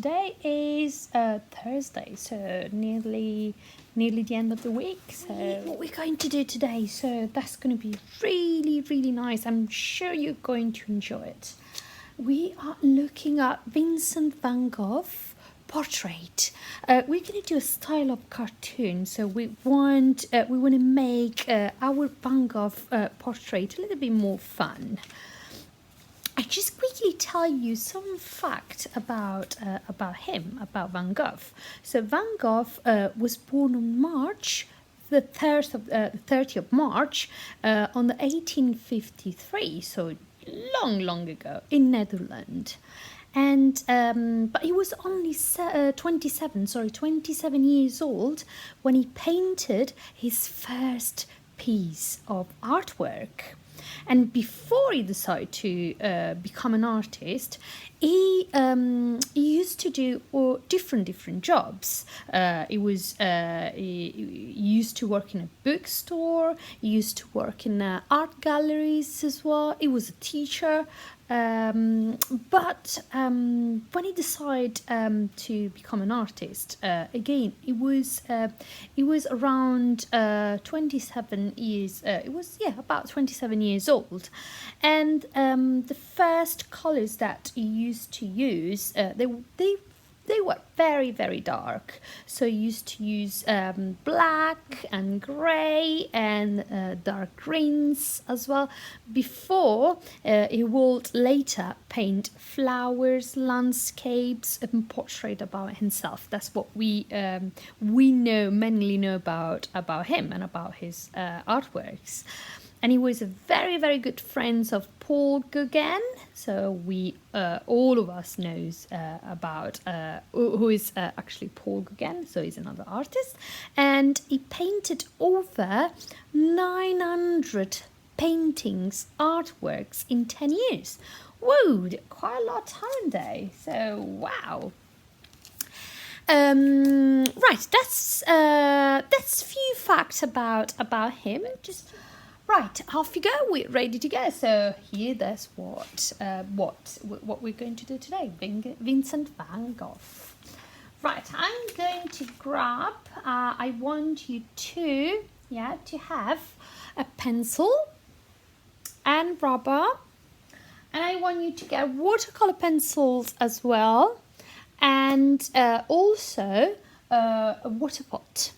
today is Thursday, so nearly the end of the week. So what we're going to do today, so that's going to be really nice. I'm sure you're going to enjoy it. We are looking at Vincent van Gogh Portrait. We're going to do a style of cartoon, so we want to make our Van Gogh portrait a little bit more fun. I just quickly tell you some fact about him, about Van Gogh. So Van Gogh was born on March the 30th of March on the 1853, so long ago in Netherlands. And but he was only 27 years old when he painted his first piece of artwork. And before he decided to become an artist, he used to do different jobs. He used to work in a bookstore. He used to work in art galleries as well. He was a teacher. But when he decided to become an artist, again, it was around 27 years. About 27 years old, and the first colors that he used to use, they were very dark. So he used to use black and grey and dark greens as well, before he would later paint flowers, landscapes, and portrait about himself. That's what we mainly know about him and about his artworks. And he was a very good friend of Paul Gauguin. So we, all of us knows about who is actually Paul Gauguin. So he's another artist. And he painted over 900 paintings, artworks in 10 years. Whoa, quite a lot, haven't they? So, wow. Right, that's few facts about him. Just... Right, off you go. We're ready to go. So here, that's what we're going to do today. Vincent van Gogh. Right, I'm going to grab. I want you to have a pencil and rubber, and I want you to get watercolor pencils as well, and also a water pot.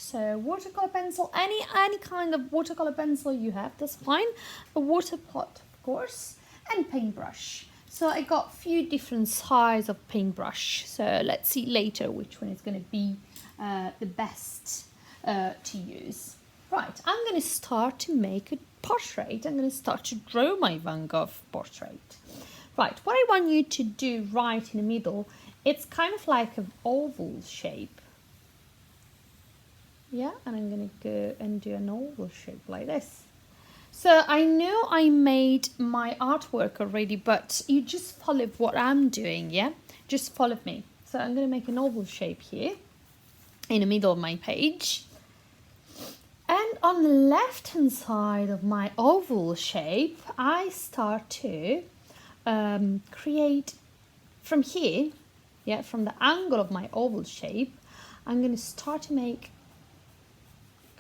So watercolor pencil, any kind of watercolor pencil you have, that's fine. A water pot, of course, and paintbrush. So I got a few different sizes of paintbrush. So let's see later which one is going to be the best to use. Right, I'm going to start to make a portrait. I'm going to start to draw my Van Gogh portrait. Right, what I want you to do right in the middle, it's kind of like an oval shape. Yeah, and I'm going to go and do an oval shape like this. So I know I made my artwork already, but you just follow what I'm doing, yeah? Just follow me. So I'm going to make an oval shape here in the middle of my page. And on the left-hand side of my oval shape, I start to create from here, yeah, from the angle of my oval shape, I'm going to start to make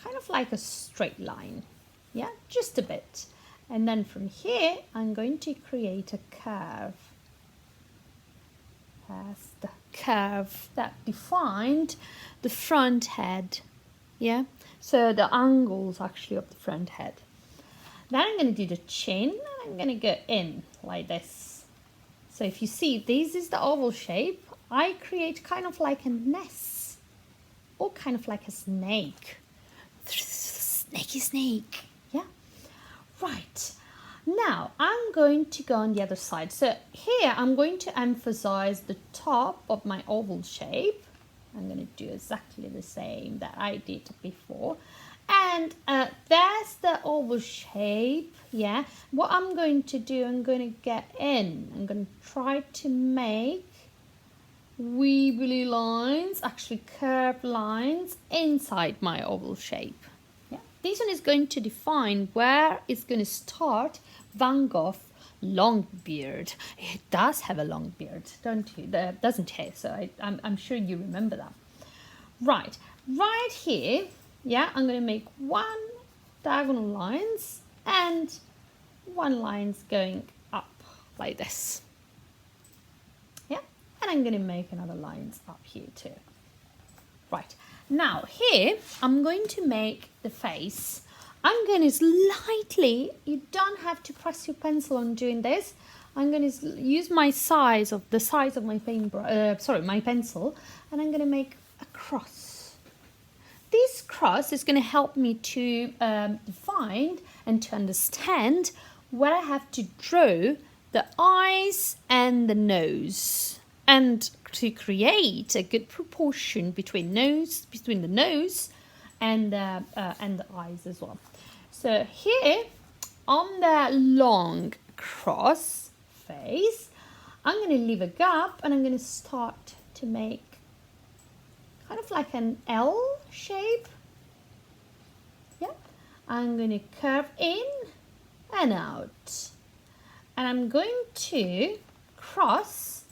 kind of like a straight line, yeah, just a bit. And then from here, I'm going to create a curve. As the curve that defined the front head, yeah. So the angles actually of the front head. Then I'm going to do the chin, and I'm going to go in like this. So if you see, this is the oval shape. I create kind of like a nest, or kind of like a snake. Snaky snake, yeah. Right, now I'm going to go on the other side. So here I'm going to emphasize the top of my oval shape. I'm going to do exactly the same that I did before. And there's the oval shape, yeah. What I'm going to do, I'm going to get in. I'm going to try to make wibbly lines, actually curved lines inside my oval shape. Yeah. This one is going to define where it's going to start Van Gogh long beard. It does have a long beard, doesn't he? So I'm sure you remember that. Right here, yeah, I'm going to make one diagonal lines and one line's going up like this. Yeah, and I'm going to make another lines up here too. Right, now here I'm going to make the face. I'm going to slightly, you don't have to press your pencil on doing this. I'm going to use the size of my my pencil, and I'm going to make a cross. This cross is going to help me to define and to understand where I have to draw the eyes and the nose, and to create a good proportion between the nose and the eyes as well. So here on the long cross face, I'm going to leave a gap and I'm going to start to make kind of like an L shape. Yep. I'm going to curve in and out. And I'm going to cross.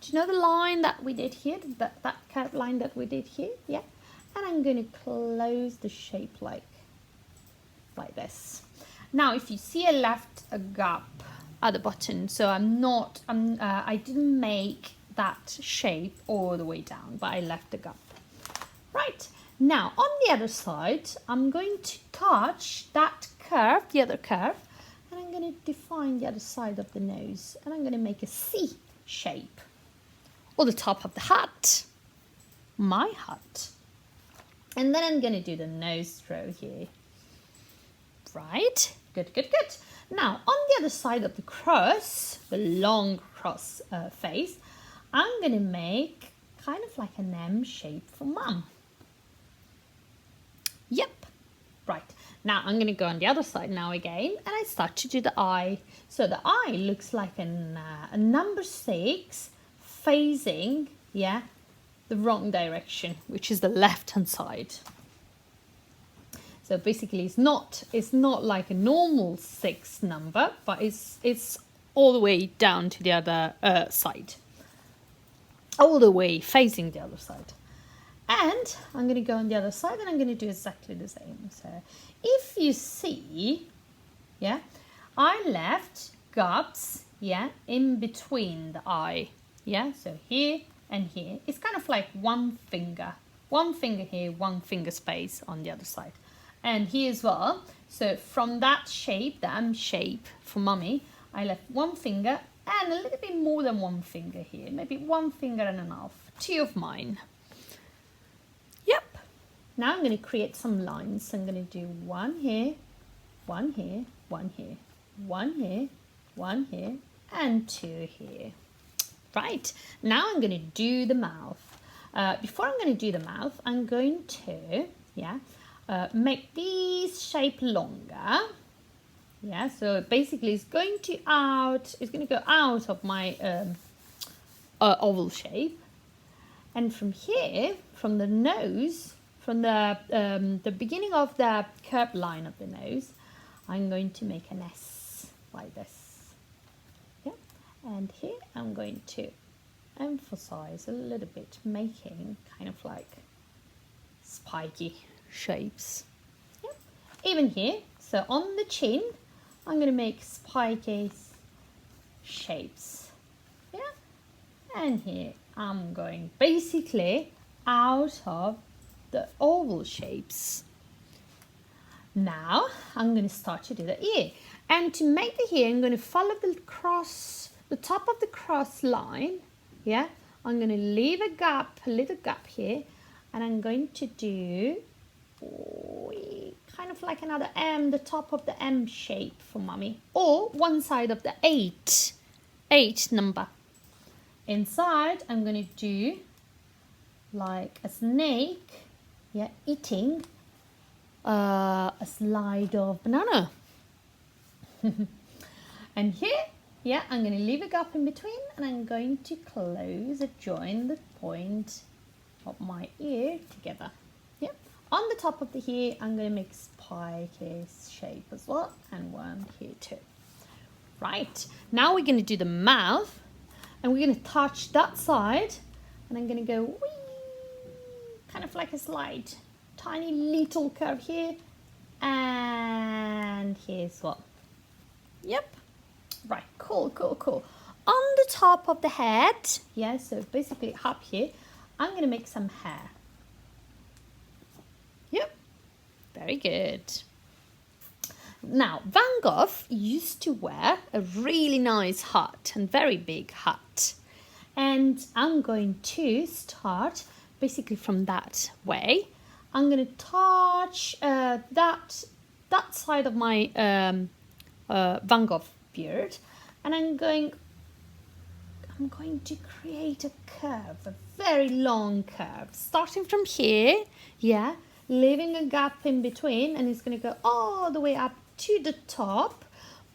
Do you know the line that we did here? That curved line that we did here? Yeah. And I'm going to close the shape like this. Now, if you see, I left a gap at the bottom, so I didn't make that shape all the way down, but I left a gap. Right, now on the other side, I'm going to touch that curve, the other curve, and I'm going to define the other side of the nose, and I'm going to make a C shape, or the top of the hat, my hat. And then I'm going to do the nose row here. Right, good. Now, on the other side of the cross, the long cross face, I'm going to make kind of like an M shape for mum. Yep, right. Now, I'm going to go on the other side now again, and I start to do the eye. So the eye looks like a number 6 facing, yeah, the wrong direction, which is the left-hand side. So basically, it's not like a normal 6 number, but it's all the way down to the other side, all the way facing the other side. And I'm going to go on the other side, and I'm going to do exactly the same. So if you see, yeah, I left gaps, yeah, in between the eye, yeah. So here and here, it's kind of like one finger here, one finger space on the other side. And here as well, so from that shape, the M shape for mummy, I left one finger and a little bit more than one finger here, maybe 1 finger and a half, 2 of mine. Yep. Now I'm going to create some lines. So I'm going to do 1 here, 1 here, 1 here, 1 here, 1 here, and 2 here. Right, now I'm going to do the mouth. Before I'm going to do the mouth, I'm going to, yeah, make this shape longer. Yeah, so basically it's going to go out of my oval shape. And from here, from the nose, from the beginning of the curved line of the nose, I'm going to make an S like this. Yeah, and here I'm going to emphasize a little bit, making kind of like spiky shapes. Yeah. Even here, so on the chin, I'm going to make spiky shapes. Yeah, and here I'm going basically out of the oval shapes. Now I'm going to start to do the ear, and to make the ear, I'm going to follow the top of the cross line. Yeah, I'm going to leave a little gap here, and I'm going to do kind of like another M, the top of the M shape for mummy, or one side of the 8 number. Inside, I'm going to do like a snake, yeah, eating a slide of banana. And here, yeah, I'm going to leave a gap in between, and I'm going to join the point of my ear together. Yep. On the top of the ear, I'm going to make spiky shape as well, and one here too. Right, now we're going to do the mouth, and we're going to touch that side, and I'm going to go wee, kind of like a slide. Tiny little curve here, and here as well. Yep. Right, cool, cool, cool. On the top of the head, yeah, so basically up here, I'm going to make some hair. Yep, very good. Now, Van Gogh used to wear a really nice hat and very big hat. And I'm going to start basically from that way. I'm going to touch that side of my Van Gogh beard, and I'm going to create a curve, a very long curve, starting from here, yeah, leaving a gap in between, and it's going to go all the way up to the top,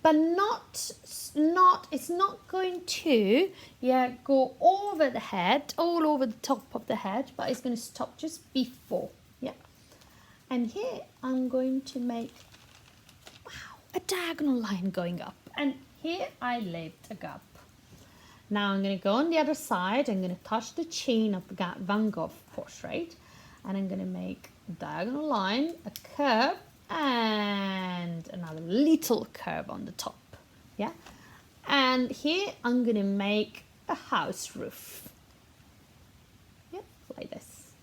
but it's not going to, yeah, go over the head, all over the top of the head, but it's going to stop just before, yeah. And here I'm going to make, wow, a diagonal line going up, and here I left a gap. Now I'm going to go on the other side. I'm going to touch the chin of the Van Gogh portrait, and I'm going to make a diagonal line, a curve, and another little curve on the top. Yeah, and here I'm going to make a house roof. Yeah, like this.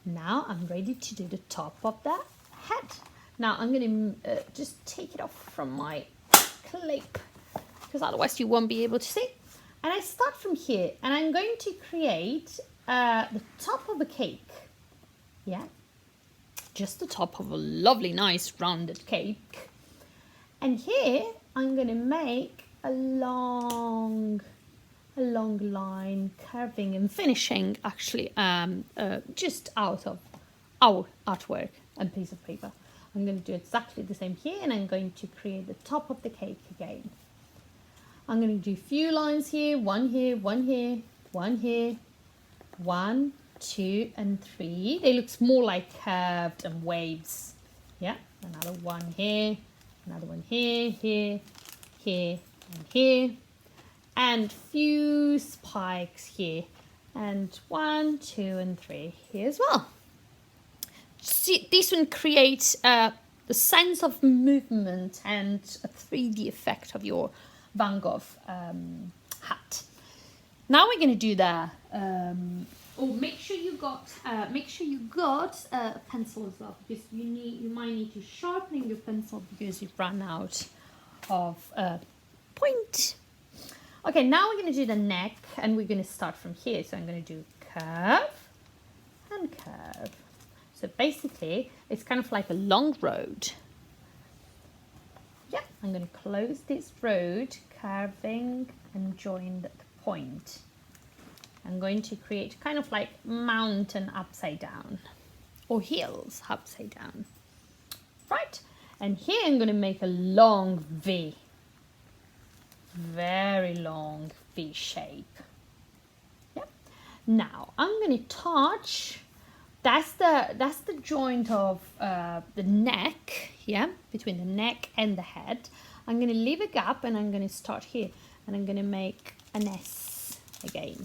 Now I'm ready to do the top of the head. Now I'm going to just take it off from my clip, because otherwise you won't be able to see. And I start from here, and I'm going to create the top of a cake. Yeah, just the top of a lovely, nice, rounded cake. And here I'm going to make a long line, curving and finishing actually just out of our artwork and piece of paper. I'm going to do exactly the same here, and I'm going to create the top of the cake again. I'm going to do a few lines here, one here, one here, one here, 1, 2, and 3. They look more like curved and waves. Yeah, another one here, another one here, here, here, and here, and few spikes here, and 1, 2, and 3 here as well. See, this one creates the sense of movement and a 3D effect of your Van Gogh hat. Now we're going to do the. Make sure you got a pencil as well, because you might need to sharpen your pencil because you've run out of point. Okay, now we're going to do the neck, and we're going to start from here. So I'm going to do curve and curve. So basically, it's kind of like a long road. Yeah, I'm going to close this road, curving and join the point. I'm going to create kind of like mountain upside down, or hills upside down. Right, and here I'm going to make a long V. Very long V shape. Yep. Now I'm going to touch. That's the joint of the neck, yeah, between the neck and the head. I'm going to leave a gap, and I'm going to start here, and I'm going to make an S again.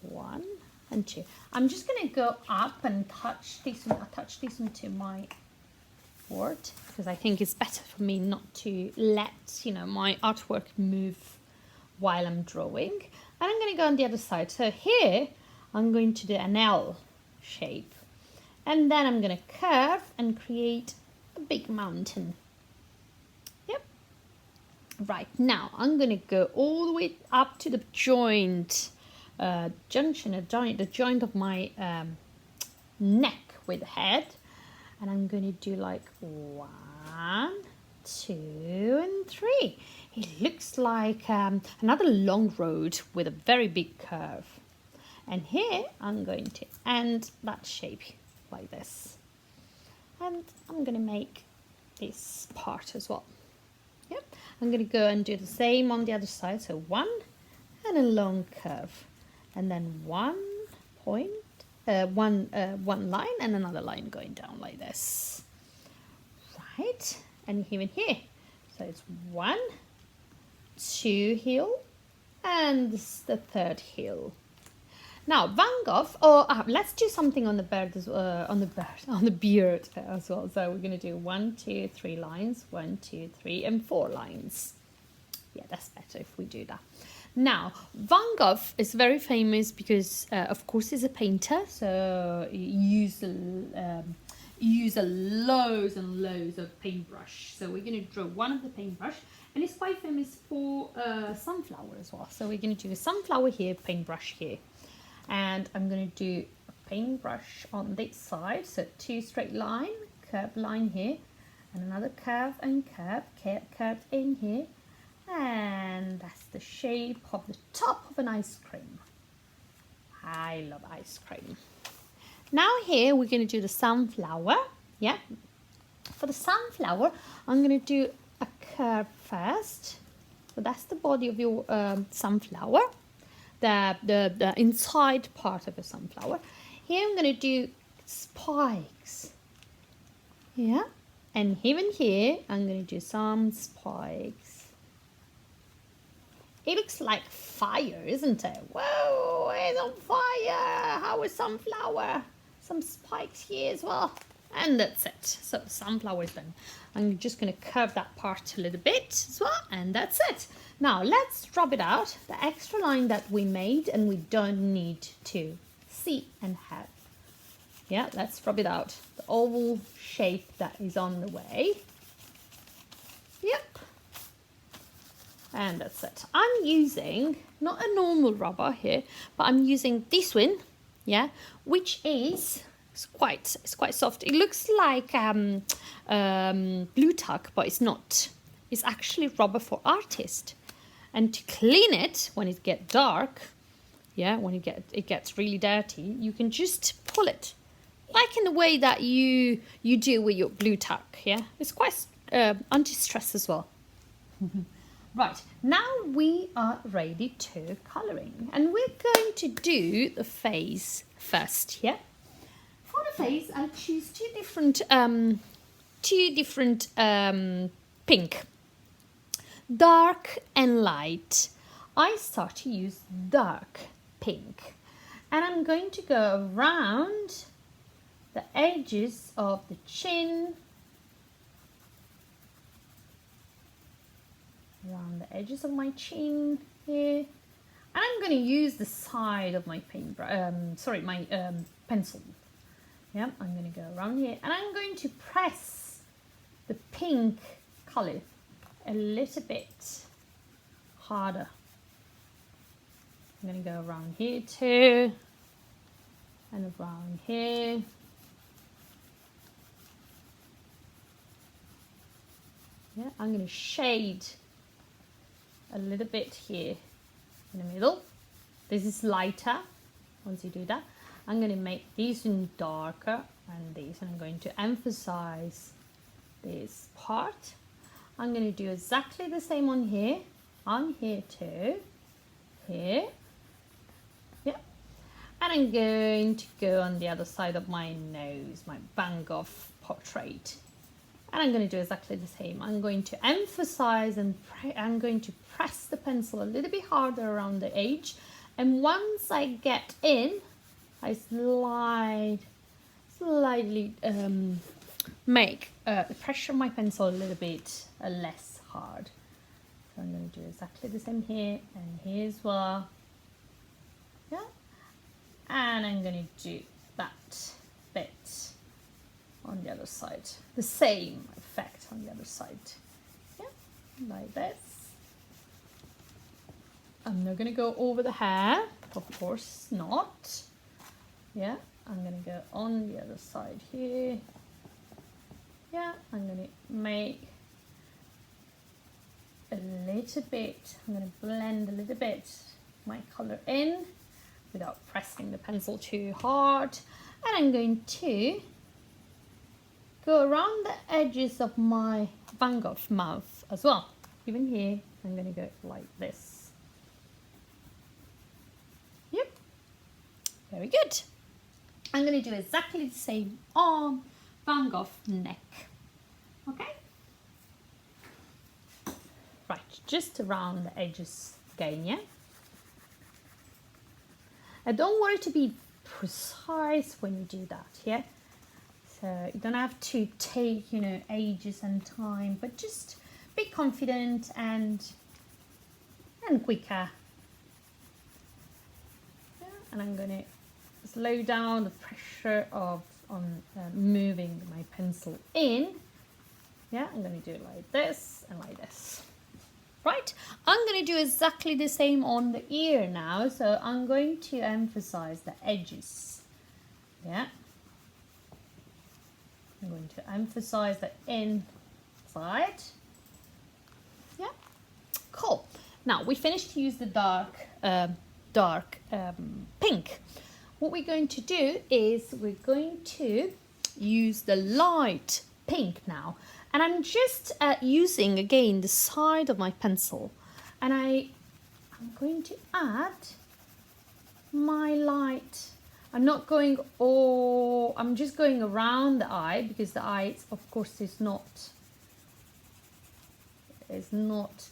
1 and 2. I'm just going to go up and touch this one. Attach this one to my board, because I think it's better for me not to let my artwork move while I'm drawing. And I'm going to go on the other side. So here I'm going to do an L shape, and then I'm going to curve and create a big mountain. Yep. Right, now I'm going to go all the way up to the joint the joint of my neck with the head, and I'm going to do like 1, 2, and 3. It looks like another long road with a very big curve. And here I'm going to end that shape like this. And I'm going to make this part as well. Yep. I'm going to go and do the same on the other side. So 1 and a long curve. And then 1 point, one line and another line going down like this. Right. And even here. So it's 1, 2 heel, and this is the 3rd heel. Now Van Gogh, let's do something on the beard on the beard as well. So we're going to do 1, 2, 3 lines, 1, 2, 3, and 4 lines. Yeah, that's better if we do that. Now, Van Gogh is very famous because, of course, he's a painter. So he use loads and loads of paintbrush. So we're going to draw one of the paintbrush, and it's quite famous for sunflower as well. So we're going to do a sunflower here, paintbrush here, and I'm going to do a paintbrush on this side. So 2 straight line, curved line here, and another curve and curve in here. And that's the shape of the top of an ice cream. I love ice cream. Now here we're going to do the sunflower. Yeah. For the sunflower, I'm going to do a curve first. So that's the body of your sunflower. The inside part of the sunflower. Here I'm going to do spikes. Yeah. And even here I'm going to do some spikes. It looks like fire, isn't it? Whoa, it's on fire. How is sunflower? Some spikes here as well. And that's it. So the sunflower is done. I'm just going to curve that part a little bit as well. And that's it. Now let's rub it out. The extra line that we made and we don't need to see and have. Yeah, let's rub it out. The oval shape that is on the way. Yep. And that's it. I'm using not a normal rubber here, but I'm using this one, yeah, which is quite soft. It looks like blue tack, but it's not. It's actually rubber for artists. And to clean it when it gets dark, yeah, when it gets really dirty, you can just pull it, like in the way that you do with your blue tack. Yeah, it's quite anti-stress as well. Right, now we are ready to colouring, and we're going to do the face first, yeah? For the face, I choose two different pink, dark and light. I start to use dark pink, and I'm going to go around the edges of the chin, around the edges of my chin here, and I'm going to use the side of my pencil. Yeah, I'm going to go around here, and I'm going to press the pink colour a little bit harder. I'm going to go around here too, and around here. Yeah, I'm going to shade a little bit here in the middle. This is lighter. Once you do that, I'm going to make these one darker and these, and I'm going to emphasize this part. I'm going to do exactly the same on here too, here, yeah, and I'm going to go on the other side of my nose, my Van Gogh Portrait. And I'm going to do exactly the same. I'm going to emphasize and I'm going to press the pencil a little bit harder around the edge. And once I get in, I slightly make the pressure of my pencil a little bit less hard. So I'm going to do exactly the same here and here as well. Yeah. And I'm going to do that bit on the other side, the same effect on the other side, yeah, like this. I'm not going to go over the hair, of course not, yeah, I'm going to go on the other side here, yeah, I'm going to make a little bit, I'm going to blend a little bit my colour in without pressing the pencil too hard, and I'm going to go around the edges of my Van Gogh mouth as well. Even here, I'm going to go like this. Yep. Very good. I'm going to do exactly the same on Van Gogh neck. Okay? Right, just around the edges again, yeah? And don't worry to be precise when you do that, yeah? So you don't have to take, you know, ages and time, but just be confident and quicker. Yeah, and I'm going to slow down the pressure on moving my pencil in. Yeah, I'm going to do it like this and like this. Right, I'm going to do exactly the same on the ear now. So I'm going to emphasize the edges. Yeah. I'm going to emphasize the inside. Yeah, cool. Now we finished to use the dark pink. What we're going to do is we're going to use the light pink now. And I'm just using again the side of my pencil, and I'm going to add my light. I'm not going I'm just going around the eye, because the eye, of course, is not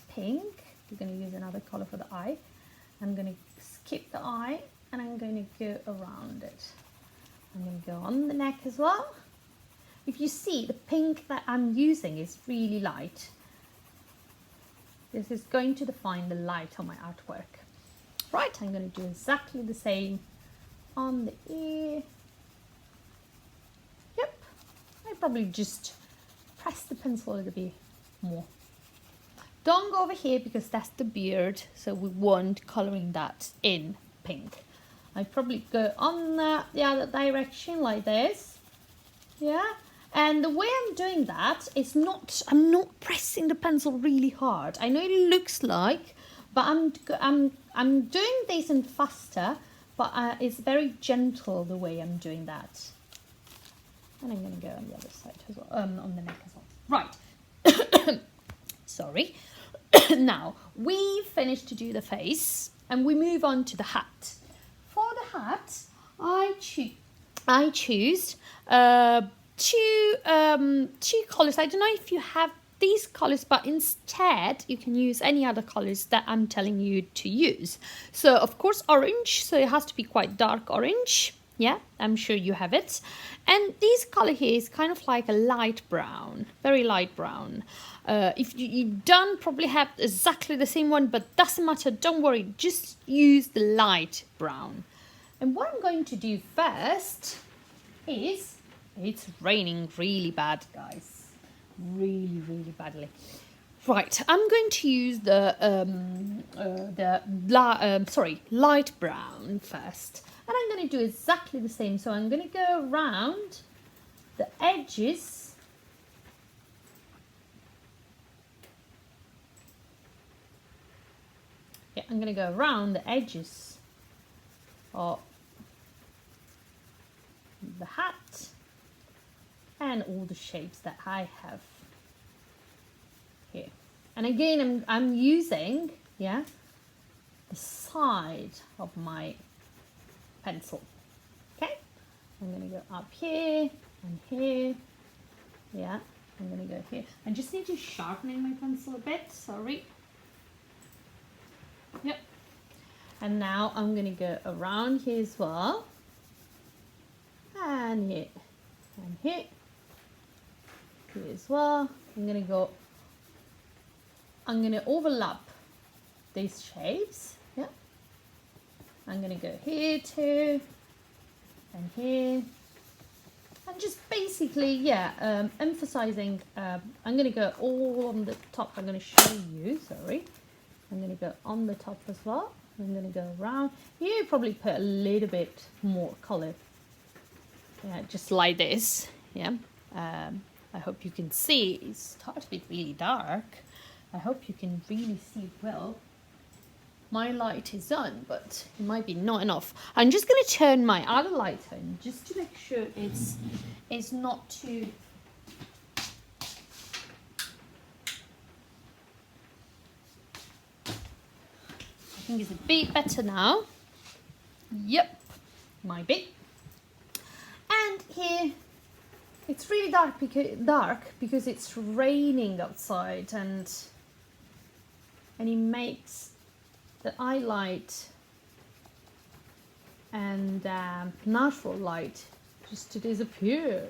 pink. We're going to use another color for the eye. I'm going to skip the eye and I'm going to go around it. I'm going to go on the neck as well. If you see, the pink that I'm using is really light. This is going to define the light on my artwork. Right, I'm going to do exactly the same on the ear. Yep, I probably just press the pencil a little bit more. Don't go over here because that's the beard, so we won't colouring that in pink. I probably go on the other direction like this. Yeah, and the way I'm doing that is I'm not pressing the pencil really hard. I know it looks like, but I'm doing this in faster, but it's very gentle the way I'm doing that. And I'm going to go on the other side as well, on the neck as well. Right. Sorry. Now we finished to do the face, and we move on to the hat. For the hat, I choose two colors. I don't know if you have these colors, but instead you can use any other colors that I'm telling you to use. So of course orange, so it has to be quite dark orange. Yeah, I'm sure you have it. And this color here is kind of like a light brown, very light brown. If you don't probably have exactly the same one, but doesn't matter, don't worry, just use the light brown. And what I'm going to do first is, it's raining really bad, guys, really badly. Right, I'm going to use the light brown first, and I'm going to do exactly the same. So I'm going to go around the edges. Yeah, I'm going to go around the edges of the hat and all the shapes that I have here. And again, I'm using, yeah, the side of my pencil. Okay, I'm going to go up here and here. Yeah, I'm going to go here. I just need to sharpen my pencil a bit, sorry. Yep. And now I'm going to go around here as well. And here. And here. Here as well. I'm going to overlap these shapes. Yeah. I'm going to go here too. And here. And just basically, yeah, emphasizing, I'm going to go all on the top. I'm going to show you, sorry. I'm going to go on the top as well. I'm going to go around. You probably put a little bit more color. Yeah, just like this. Yeah. I hope you can see. It starts to be really dark. I hope you can really see well. My light is on, but it might be not enough. I'm just going to turn my other light on just to make sure it's not too... I think it's a bit better now. Yep, might be. And here, it's really dark because it's raining outside, and and it makes the eye light and natural light just to disappear.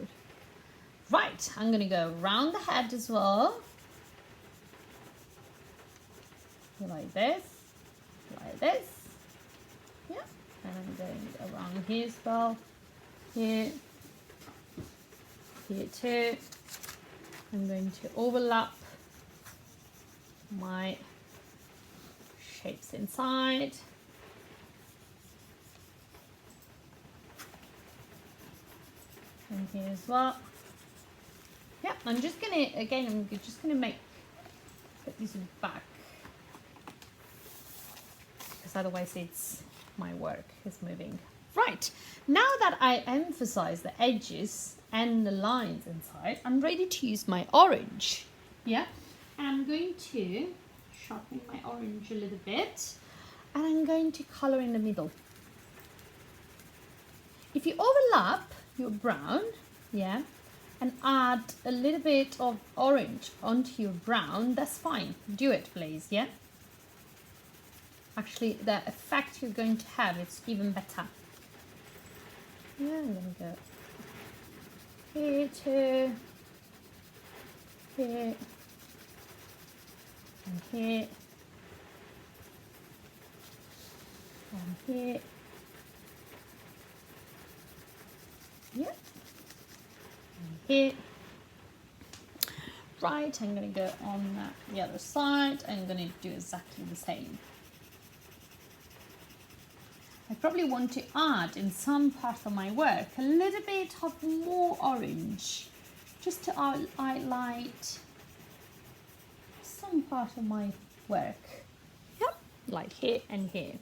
Right, I'm gonna go around the head as well. Like this, like this. Yeah, and I'm going around here as well. Here, here too. I'm going to overlap my shapes inside. And here as well. Yeah, I'm just gonna, again, I'm just gonna put this back, because otherwise my work is moving. Right, now that I emphasize the edges and the lines inside, I'm ready to use my orange. Yeah, and I'm going to sharpen my orange a little bit, and I'm going to color in the middle. If you overlap your brown, yeah, and add a little bit of orange onto your brown, that's fine. Do it, please, yeah? Actually, the effect you're going to have, it's even better. Yeah, I'm gonna go here too, here, and here, and here. Yep. Here. Right, I'm going to go on the other side. I'm going to do exactly the same. I probably want to add in some part of my work a little bit of more orange, just to highlight some part of my work. Yep, like here and here.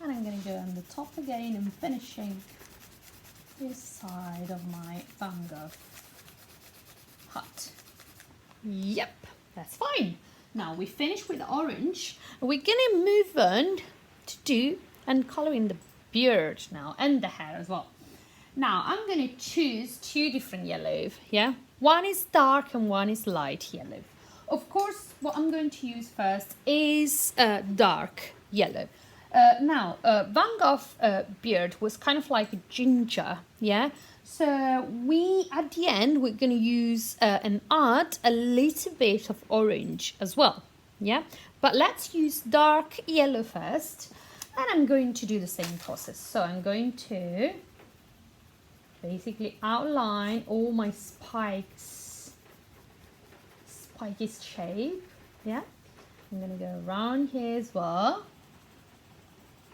And I'm going to go on the top again and finishing this side of my Van Gogh hut. Yep, that's fine. Now we finished with the orange. We're gonna move on to do and color in the beard now and the hair as well. Now I'm gonna choose two different yellows. Yeah, one is dark and one is light yellow. Of course, what I'm going to use first is dark yellow. Now, Van Gogh beard was kind of like a ginger, yeah? So at the end, we're going to use and add a little bit of orange as well, yeah? But let's use dark yellow first, and I'm going to do the same process. So I'm going to basically outline all my spiky shape, yeah? I'm going to go around here as well.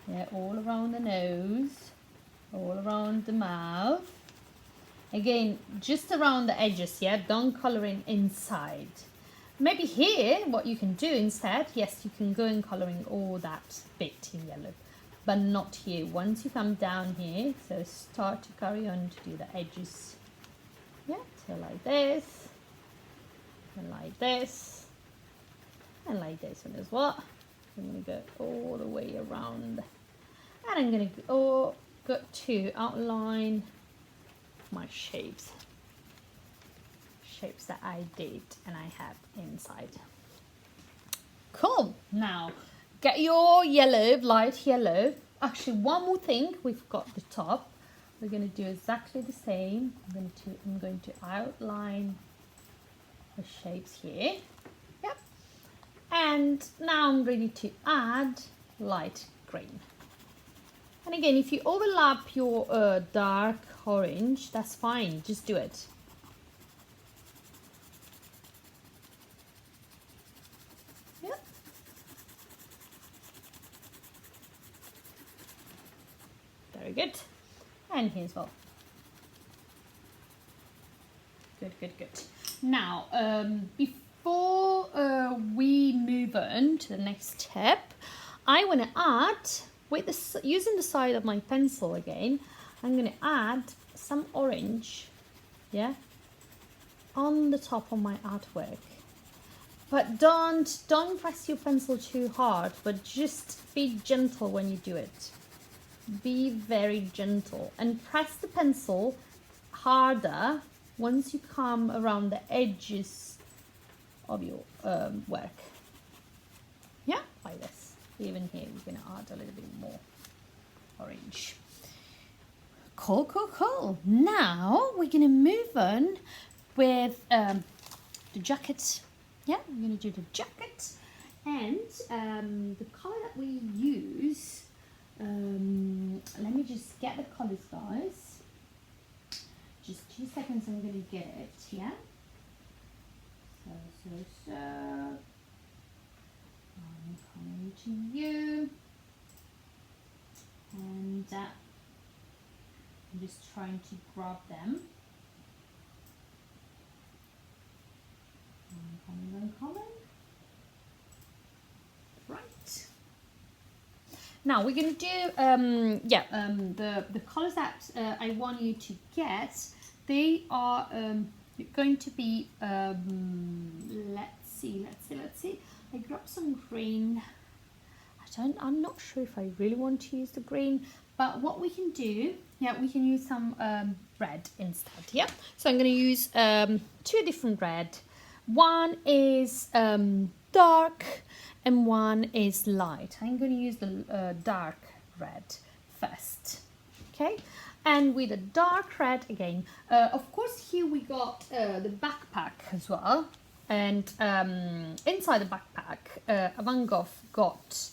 Yeah, all around the nose, all around the mouth. Again, just around the edges, yeah, don't color in inside. Maybe here, what you can do instead, yes, you can go in coloring all that bit in yellow, but not here. Once you come down here, so start to carry on to do the edges. Yeah, so like this, and like this, and like this one as well. I'm going to go all the way around, and I'm going to go to outline my shapes that I did and I have inside. Cool. Now get your yellow, light yellow. Actually, one more thing, we've got the top. We're going to do exactly the same. I'm going to outline the shapes here. Yep. And now I'm ready to add light green. And again, if you overlap your dark orange, that's fine, just do it. Yep. Very good. And here as well. Good, good, good. Now, before we move on to the next step, I want to add, with using the side of my pencil again, I'm going to add some orange, yeah, on the top of my artwork. But don't press your pencil too hard, but just be gentle when you do it. Be very gentle and press the pencil harder once you come around the edges of your work. like this. Even here, we're going to add a little bit more orange. Cool, cool, cool. Now we're going to move on with the jacket. Yeah, we're going to do the jacket. And the colour that we use, let me just get the colours, guys. Just 2 seconds, I'm going to get it, yeah? So. I'm coming to you. And I'm just trying to grab them. I'm coming. Right. Now we're going to do the colors that I want you to get. They are going to be let's see. I grabbed some green. I'm not sure if I really want to use the green, but what we can do, we can use some red instead. Yeah. So I'm going to use 2 different red. One is dark and one is light. I'm going to use the dark red first. Okay. And with the dark red again, of course here we got the backpack as well. And inside the backpack, Van Gogh got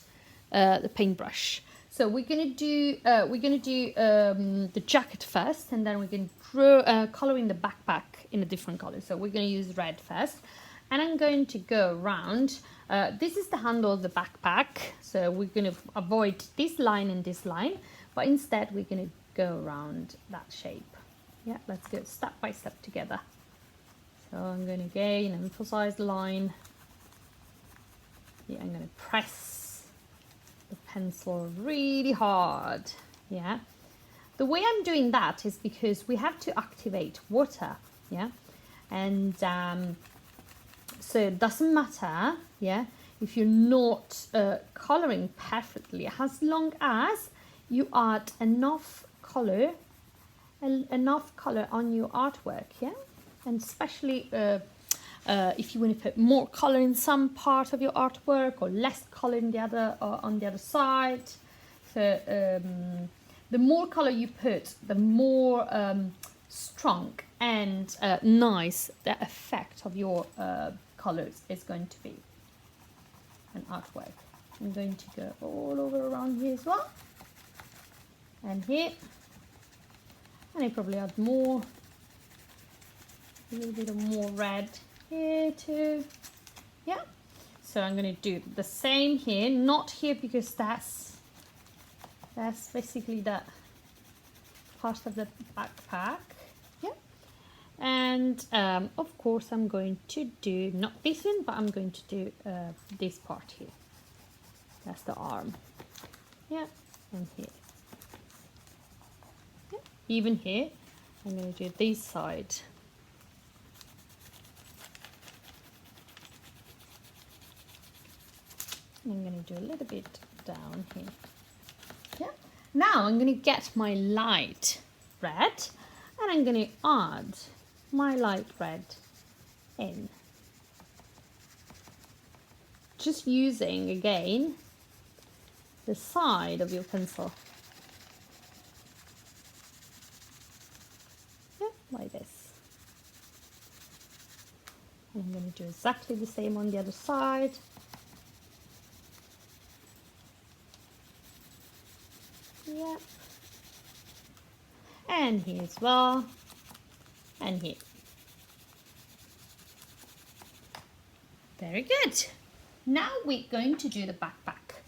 the paintbrush. So we're gonna do the jacket first, and then we're gonna draw color in the backpack in a different color. So we're gonna use red first, and I'm going to go around. This is the handle of the backpack, so we're gonna avoid this line and this line, but instead we're gonna go around that shape. Yeah, let's go step by step together. So I'm going to again emphasize the line. Yeah, I'm going to press the pencil really hard. Yeah. The way I'm doing that is because we have to activate water. Yeah. And so it doesn't matter. Yeah. If you're not coloring perfectly, as long as you add enough color on your artwork. Yeah. And especially if you want to put more color in some part of your artwork or less color in the other on the other side. So the more color you put, the more strong and nice the effect of your colors is going to be an artwork. I'm going to go all over around here as well, and here, and I probably add more. A little bit of more red here too. Yeah. So I'm going to do the same here, not here because that's basically the part of the backpack. Yeah. And of course I'm going to do not this one, but I'm going to do this part here. That's the arm. Yeah. And here. Yeah. Even here, I'm going to do this side. I'm going to do a little bit down here. Yeah. Now I'm going to get my light red, and I'm going to add my light red in. Just using again the side of your pencil. Yeah, like this. And I'm going to do exactly the same on the other side. Yeah, and here as well, and here. Very good. Now we're going to do the backpack,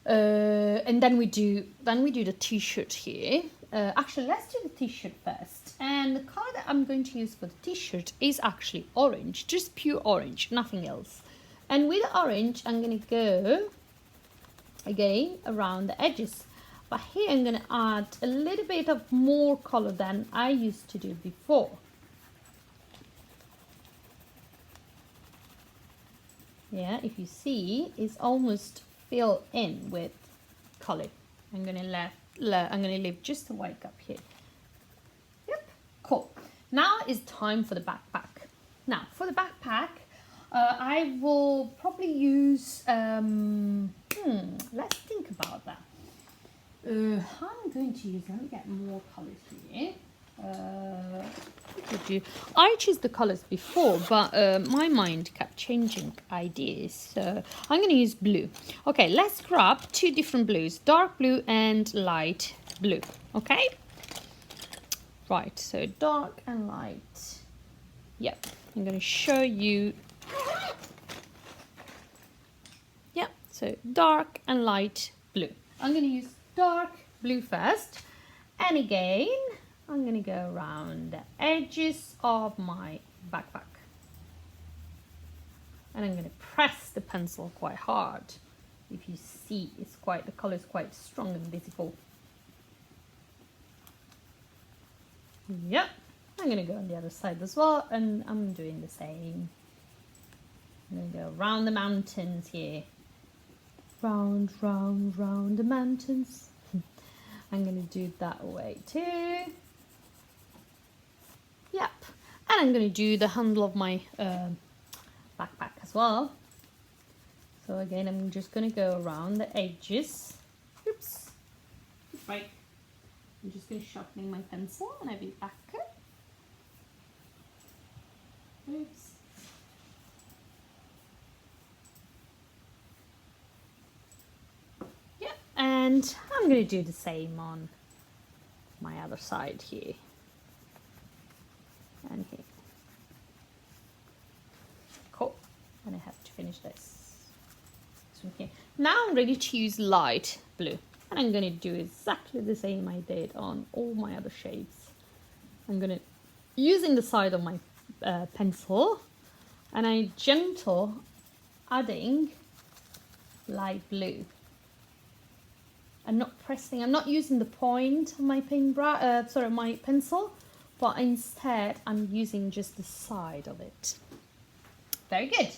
and then we do the t-shirt here. Actually, let's do the t-shirt first. And the color that I'm going to use for the t-shirt is actually orange, just pure orange, nothing else. And with the orange, I'm going to go again around the edges. But here I'm going to add a little bit of more color than I used to do before. Yeah, if you see, it's almost filled in with color. I'm going to leave just a white gap here. Yep, cool. Now it's time for the backpack. Now for the backpack, I will probably use, let's think about that. I'm going to use, let me get more colours here. I chose the colours before, but my mind kept changing ideas. So I'm going to use blue. Okay, let's grab two different blues, dark blue and light blue. Okay? Right, so dark and light. Yep, I'm going to show you. Yep, so dark and light blue. I'm going to use dark blue first. And again, I'm going to go around the edges of my backpack. And I'm going to press the pencil quite hard. If you see, the color is quite strong and visible. Yep, I'm going to go on the other side as well, and I'm doing the same. I'm going to go around the mountains here. Round, round, round the mountains. I'm going to do that way too. Yep, and I'm going to do the handle of my backpack as well. So again, I'm just going to go around the edges. Oops, right. I'm just going to sharpen my pencil and I'll be back. Oops. Yep, and I'm going to do the same on my other side here and here. Cool. And I have to finish this one here. Now I'm ready to use light blue. And I'm going to do exactly the same I did on all my other shades. I'm going to, using the side of my pencil, and I gentle adding light blue. I'm not pressing, I'm not using the point of my my pencil, but instead I'm using just the side of it. Very good.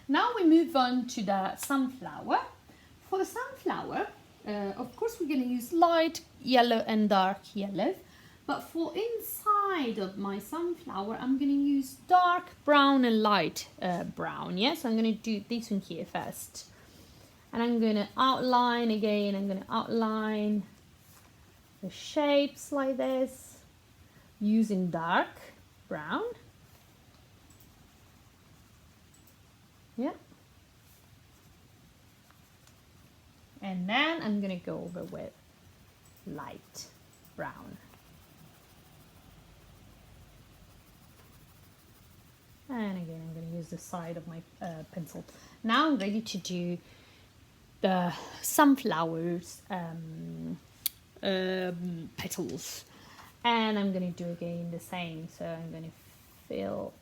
Now we move on to the sunflower. For the sunflower, of course we're going to use light yellow and dark yellow, but for inside of my sunflower I'm going to use dark brown and light brown. Yes, I'm going to do this one here first, and I'm going to outline again. I'm going to outline the shapes like this using dark brown. Yeah. And then I'm going to go over with light brown. And again, I'm going to use the side of my pencil. Now I'm ready to do the sunflowers petals. And I'm going to do again the same. So I'm going to fill,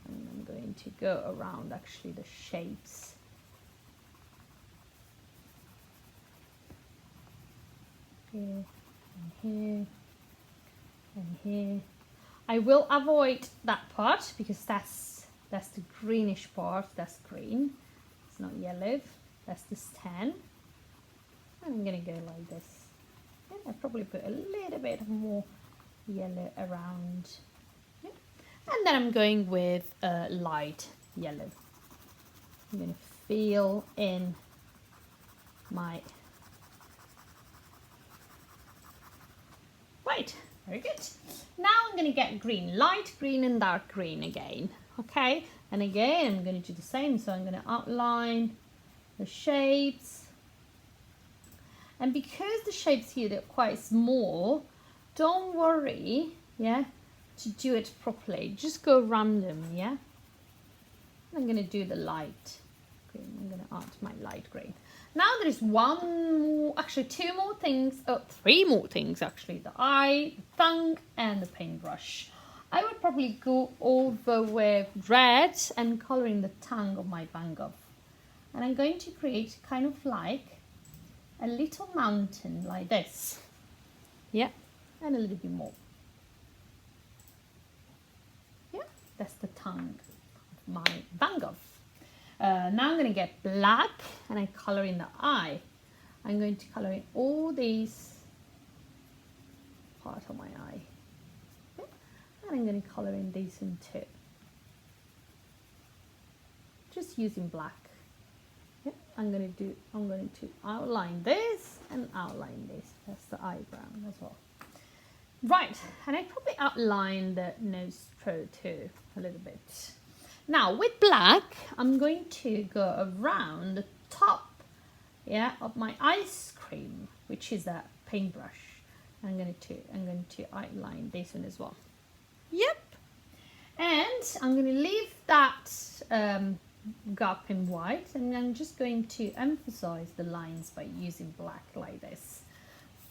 and I'm going to go around actually the shapes. Here and here and here. I will avoid that part because that's the greenish part. That's green. It's not yellow. That's the stem. I'm gonna go like this. And I probably put a little bit more yellow around. Yeah. And then I'm going with light yellow. I'm gonna fill in my. Right, very good. Now I'm going to get green, light green and dark green again. Okay, and again I'm going to do the same. So I'm going to outline the shapes. And because the shapes here are quite small, don't worry, yeah, to do it properly. Just go random, yeah. I'm going to do the light green. I'm going to add my light green. Now there is two more things, three more things actually, the eye, the tongue and the paintbrush. I would probably go over with red and colouring the tongue of my Van Gogh. And I'm going to create kind of like a little mountain like this. Yeah, and a little bit more. Yeah, that's the tongue of my Van Gogh. Now I'm going to get black and I colour in the eye. I'm going to colour in all these part of my eye. Okay. And I'm going to colour in these one too. using black. Yep, I'm going to outline this and outline this. That's the eyebrow as well. Right, and I probably outline the nose throat too a little bit. Now with black, I'm going to go around the top, yeah, of my ice cream, which is that paintbrush. I'm going to outline this one as well. Yep, and I'm going to leave that gap in white, and I'm just going to emphasize the lines by using black like this.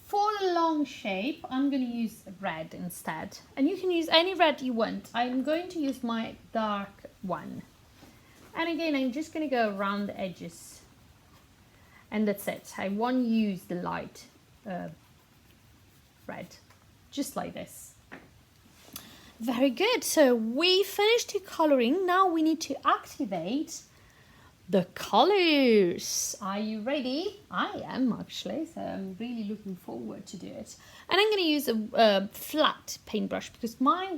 For the long shape, I'm going to use red instead, and you can use any red you want. I'm going to use my dark one, and again I'm just going to go around the edges, and that's it. I won't use the light red, just like this. Very good. So we finished the coloring. Now we need to activate the colors. Are you ready? I am actually, so I'm really looking forward to do it. And I'm going to use a flat paintbrush because my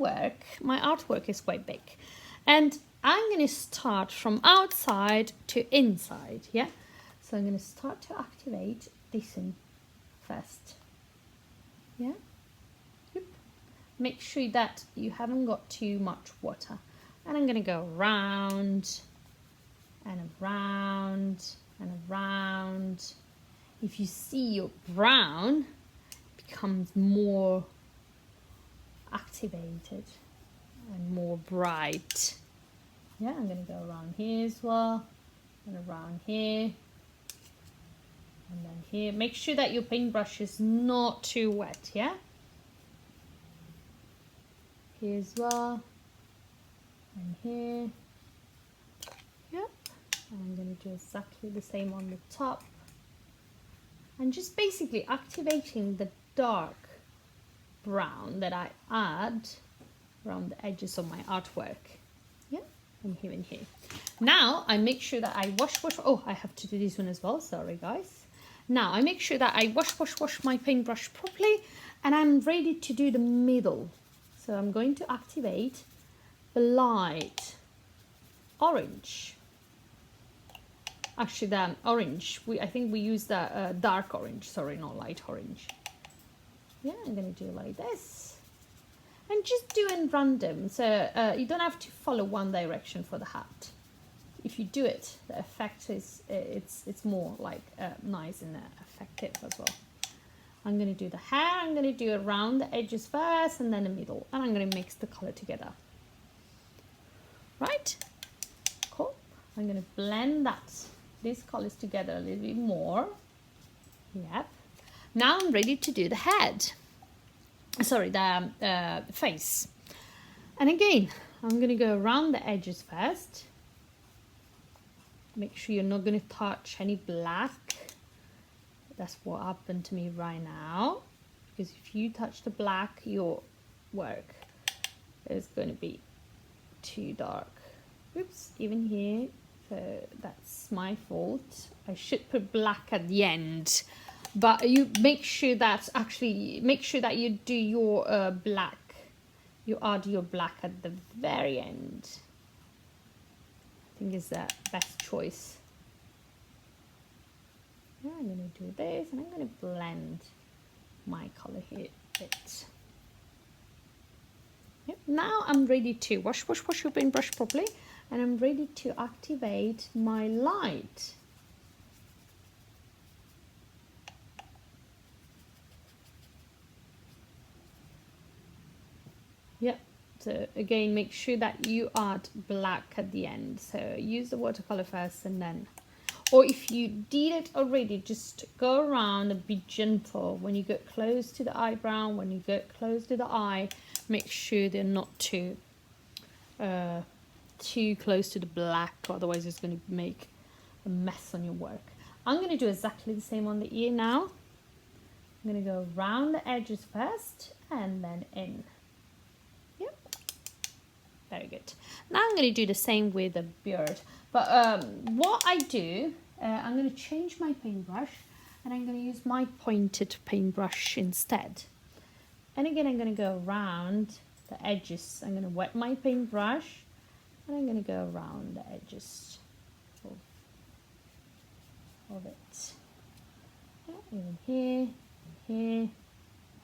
artwork is quite big. And I'm going to start from outside to inside, yeah? So I'm going to start to activate this one first, yeah? Yep. Make sure that you haven't got too much water. And I'm going to go around and around and around. If you see your brown, it becomes more activated and more bright. Yeah, I'm going to go around here as well, and around here, and then here. Make sure that your paintbrush is not too wet, yeah? Here as well, and here. Yep. I'm going to do exactly the same on the top, and just basically activating the dark brown that I add around the edges of my artwork. Yeah, and here and here. Now I make sure that I wash. Oh, I have to do this one as well. Sorry, guys. Now I make sure that I wash my paintbrush properly, and I'm ready to do the middle. So I'm going to activate the light orange. Actually, the orange. I think we use the dark orange. Sorry, not light orange. Yeah, I'm going to do like this. And just do it random. So you don't have to follow one direction for the hat. If you do it, the effect is, it's more like nice and effective as well. I'm going to do the hair. I'm going to do around the edges first and then the middle. And I'm going to mix the color together. Right? Cool. I'm going to blend these colors together a little bit more. Yep. Now I'm ready to do the head. Sorry, the face. And again, I'm going to go around the edges first. Make sure you're not going to touch any black. That's what happened to me right now. Because if you touch the black, your work is going to be too dark. Oops, even here. So that's my fault. I should put black at the end. But you make sure that you do your black. You add your black at the very end. I think is the best choice. Yeah, I'm going to do this and I'm going to blend my color here a bit. Yep. Now I'm ready to wash your paintbrush properly, and I'm ready to activate my light. Yep. So again, make sure that you add black at the end. So use the watercolor first and then, or if you did it already, just go around and be gentle. When you get close to the eyebrow, when you get close to the eye, make sure they're not too close to the black, otherwise it's going to make a mess on your work. I'm going to do exactly the same on the ear now. I'm going to go around the edges first and then in. Yep. Very good. Now I'm going to do the same with the beard. But what I do, I'm going to change my paintbrush and I'm going to use my pointed paintbrush instead. And again, I'm going to go around the edges. I'm going to wet my paintbrush and I'm going to go around the edges. of it. Yeah, even here, here,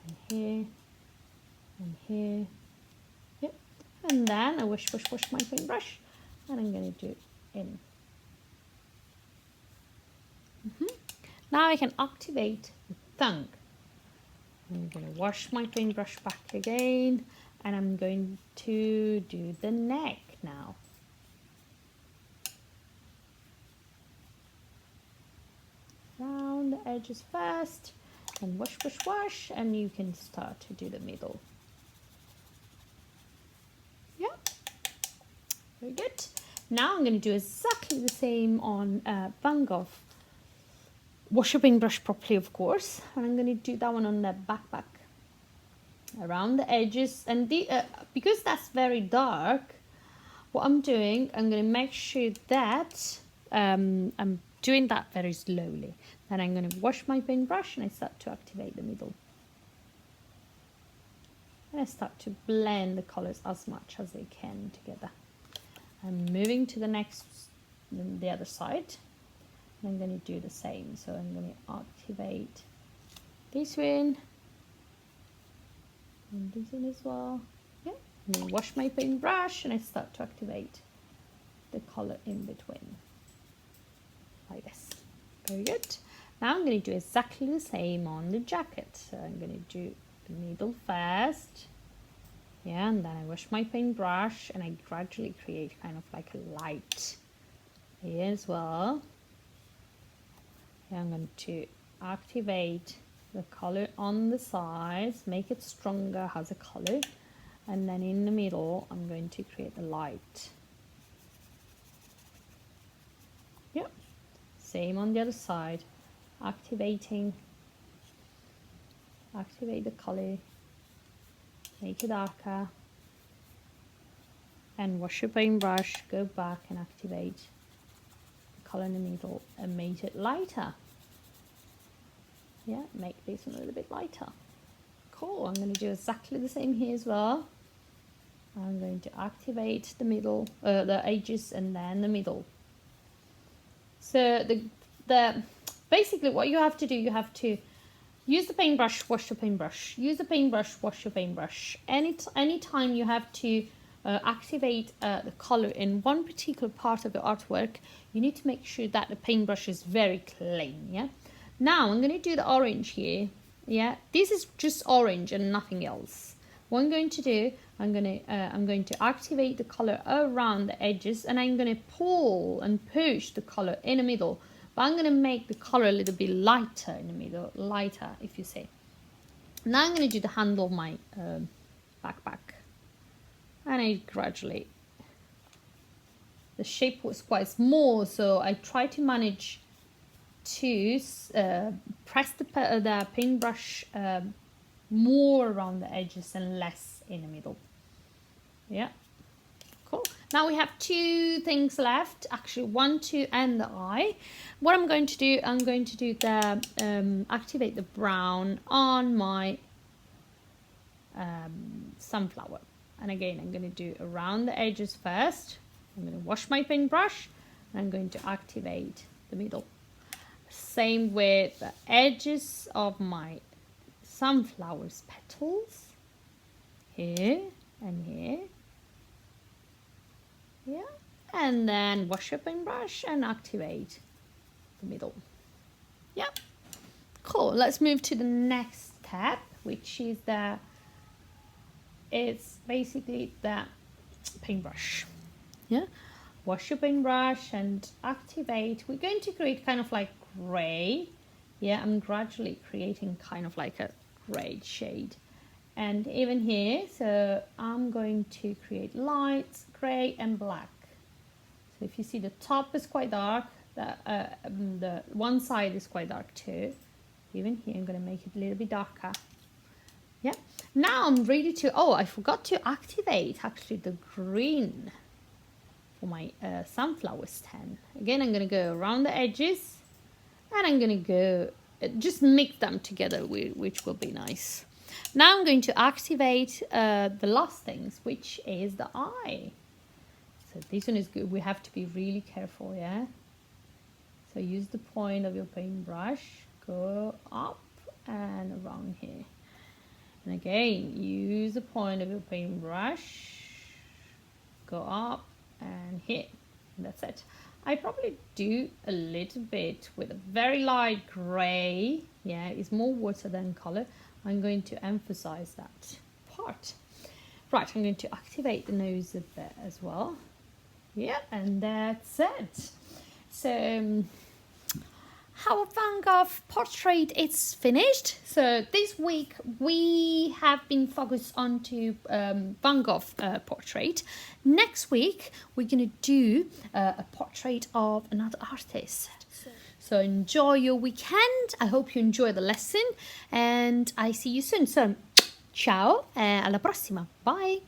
and here, and here. Yep. And then I wash my paintbrush, and I'm going to do in. Now I can activate the tongue. I'm going to wash my paintbrush back again, and I'm going to do the neck now. Round the edges first, and wash, and you can start to do the middle. Yeah, very good. Now I'm going to do exactly the same on Van Gogh. Wash your paintbrush properly, of course, and I'm going to do that one on the backpack. Around the edges, and because that's very dark, what I'm doing, I'm going to make sure that I'm doing that very slowly. Then I'm going to wash my paintbrush and I start to activate the middle. And I start to blend the colors as much as I can together. I'm moving to the other side. And I'm going to do the same. So I'm going to activate this one. And this one as well. Yeah. And then wash my paintbrush and I start to activate the color in between. Like this. Very good. Now I'm going to do exactly the same on the jacket. So I'm going to do the middle first. Yeah, and then I wash my paintbrush and I gradually create kind of like a light here as well. Yeah, I'm going to activate the color on the sides, make it stronger as a color, and then in the middle I'm going to create the light. Yep, same on the other side, activate the color, make it darker, and wash your paintbrush, go back and activate the color in the middle and make it lighter. Yeah, make this one a little bit lighter. Cool, I'm going to do exactly the same here as well. I'm going to activate the middle, the edges, and then the middle. So basically what you have to do, you have to use the paintbrush, wash your paintbrush. Use the paintbrush, wash your paintbrush. Anytime you have to activate the color in one particular part of the artwork, you need to make sure that the paintbrush is very clean. Yeah. Now I'm going to do the orange here. Yeah, this is just orange and nothing else. What I'm going to do, I'm going to activate the color around the edges, and I'm going to pull and push the color in the middle. But I'm going to make the color a little bit lighter in the middle, lighter if you say. Now I'm going to do the handle of my backpack, and I gradually. The shape was quite small, so I try to manage to press the paintbrush more around the edges and less in the middle. Yeah, cool. Now we have two things left, actually 1, 2, and the eye. What I'm going to do, I'm going to do the activate the brown on my sunflower, and again I'm going to do around the edges first. I'm going to wash my paintbrush and I'm going to activate the middle. Same with the edges of my sunflower's petals, here and here. Yeah, and then wash your paintbrush and activate the middle. Yeah, cool. Let's move to the next step, which is it's basically the paintbrush. Yeah, wash your paintbrush and activate. We're going to create kind of like gray. Yeah, I'm gradually creating kind of like a gray shade, and even here, so I'm going to create lights, gray and black. So if you see, the top is quite dark, the one side is quite dark too. Even here I'm going to make it a little bit darker. Yeah, now I'm ready to, oh, I forgot to activate actually the green for my sunflower stem. Again, I'm going to go around the edges, and I'm going to go just mix them together, which will be nice. Now I'm going to activate the last things, which is the eye. So this one is good. We have to be really careful, yeah? So use the point of your paintbrush, go up and around here. And again, use the point of your paintbrush, go up and here. And that's it. I probably do a little bit with a very light grey. Yeah, it's more water than color. I'm going to emphasize that part. Right, I'm going to activate the nose a bit as well. Yeah, and that's it. So our Van Gogh portrait is finished. So this week we have been focused on to Van Gogh portrait. Next week we're going to do a portrait of another artist. So enjoy your weekend. I hope you enjoy the lesson and I see you soon. So ciao, alla prossima. Bye.